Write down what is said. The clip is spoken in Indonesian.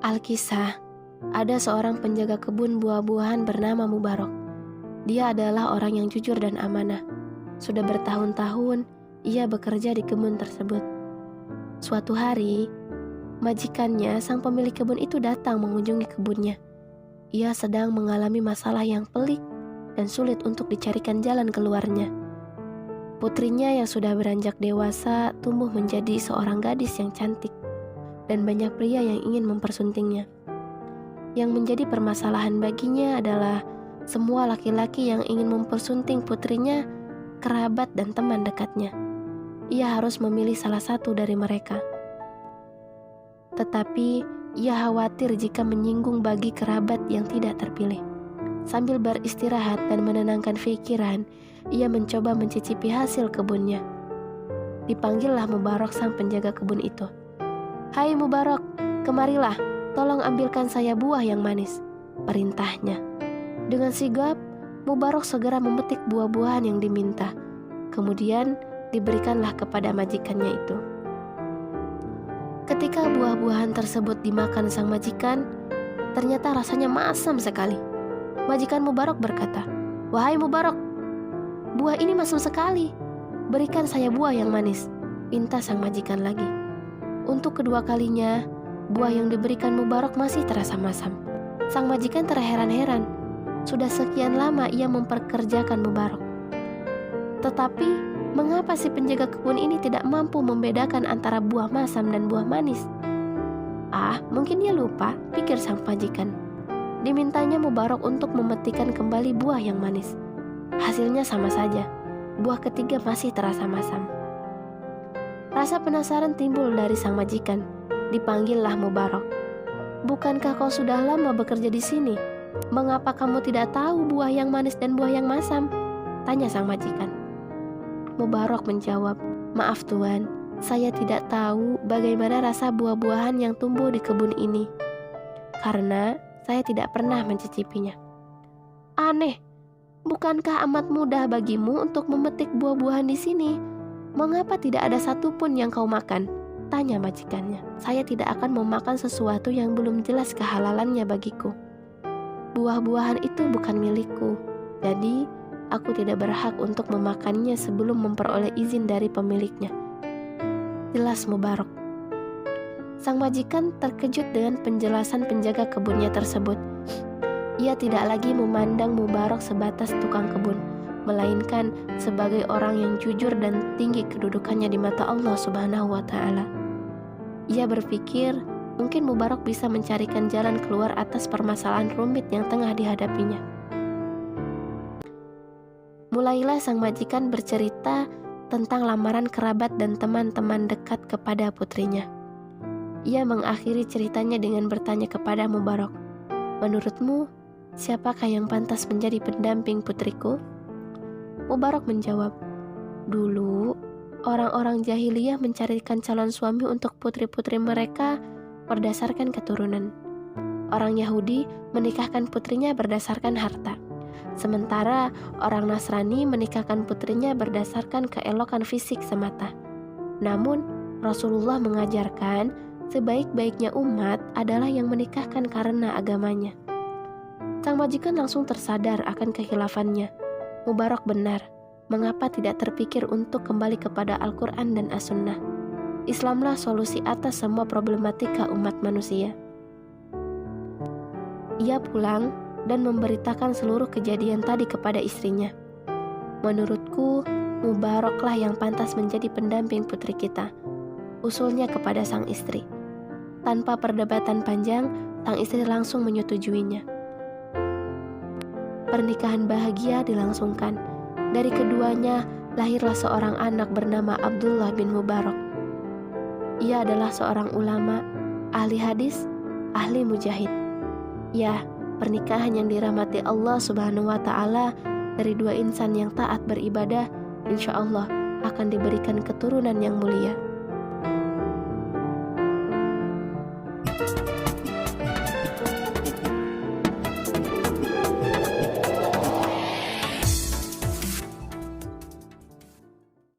Alkisah, ada seorang penjaga kebun buah-buahan bernama Mubarok. Dia adalah orang yang jujur dan amanah. Sudah bertahun-tahun ia bekerja di kebun tersebut. Suatu hari, majikannya, sang pemilik kebun itu datang mengunjungi kebunnya. Ia sedang mengalami masalah yang pelik dan sulit untuk dicarikan jalan keluarnya. Putrinya yang sudah beranjak dewasa tumbuh menjadi seorang gadis yang cantik, dan banyak pria yang ingin mempersuntingnya. Yang menjadi permasalahan baginya adalah semua laki-laki yang ingin mempersunting putrinya, kerabat dan teman dekatnya. Ia harus memilih salah satu dari mereka. Tetapi ia khawatir jika menyinggung bagi kerabat yang tidak terpilih. Sambil beristirahat dan menenangkan pikiran, ia mencoba mencicipi hasil kebunnya. Dipanggillah Mubarok sang penjaga kebun itu. "Hai Mubarok, kemarilah, tolong ambilkan saya buah yang manis," perintahnya. Dengan sigap, Mubarok segera memetik buah-buahan yang diminta. Kemudian diberikanlah kepada majikannya itu. Ketika buah-buahan tersebut dimakan sang majikan, ternyata rasanya masam sekali. Majikan Mubarok berkata, "Wahai Mubarok, buah ini masam sekali. Berikan saya buah yang manis," pinta sang majikan lagi. Untuk kedua kalinya, buah yang diberikan Mubarok masih terasa masam. Sang majikan terheran-heran. Sudah sekian lama ia memperkerjakan Mubarok. Tetapi, mengapa si penjaga kebun ini tidak mampu membedakan antara buah masam dan buah manis? Mungkin dia lupa, pikir sang majikan. Dimintanya Mubarok untuk memetikkan kembali buah yang manis. Hasilnya sama saja. Buah ketiga masih terasa masam. Rasa penasaran timbul dari sang majikan. Dipanggillah Mubarok. "Bukankah kau sudah lama bekerja di sini? Mengapa kamu tidak tahu buah yang manis dan buah yang masam?" tanya sang majikan. Mubarok menjawab, "Maaf Tuan, saya tidak tahu bagaimana rasa buah-buahan yang tumbuh di kebun ini, karena saya tidak pernah mencicipinya." "Aneh, bukankah amat mudah bagimu untuk memetik buah-buahan di sini? Mengapa tidak ada satupun yang kau makan?" tanya majikannya. "Saya tidak akan memakan sesuatu yang belum jelas kehalalannya bagiku. Buah-buahan itu bukan milikku, jadi aku tidak berhak untuk memakannya sebelum memperoleh izin dari pemiliknya," jelas Mubarok. Sang majikan terkejut dengan penjelasan penjaga kebunnya tersebut. Ia tidak lagi memandang Mubarok sebatas tukang kebun, melainkan sebagai orang yang jujur dan tinggi kedudukannya di mata Allah Subhanahu wa Ta'ala. Ia berpikir mungkin Mubarok bisa mencarikan jalan keluar atas permasalahan rumit yang tengah dihadapinya. Mulailah sang majikan bercerita tentang lamaran kerabat dan teman-teman dekat kepada putrinya. Ia mengakhiri ceritanya dengan bertanya kepada Mubarok, "Menurutmu, siapakah yang pantas menjadi pendamping putriku?" Mubarok menjawab, "Dulu, orang-orang jahiliyah mencarikan calon suami untuk putri-putri mereka berdasarkan keturunan. Orang Yahudi menikahkan putrinya berdasarkan harta. Sementara orang Nasrani menikahkan putrinya berdasarkan keelokan fisik semata. Namun, Rasulullah mengajarkan sebaik-baiknya umat adalah yang menikahkan karena agamanya." Sang majikan langsung tersadar akan kehilafannya. Mubarok benar. Mengapa tidak terpikir untuk kembali kepada Al-Quran dan As-Sunnah? Islamlah solusi atas semua problematika umat manusia. Ia pulang dan memberitakan seluruh kejadian tadi kepada istrinya. "Menurutku, Mubaroklah yang pantas menjadi pendamping putri kita," usulnya kepada sang istri. Tanpa perdebatan panjang, sang istri langsung menyetujuinya. Pernikahan bahagia dilangsungkan. Dari keduanya lahirlah seorang anak bernama Abdullah bin Mubarok. Ia adalah seorang ulama, ahli hadis, ahli mujahid. Ya, pernikahan yang dirahmati Allah Subhanahu wa Ta'ala dari dua insan yang taat beribadah, insya Allah akan diberikan keturunan yang mulia.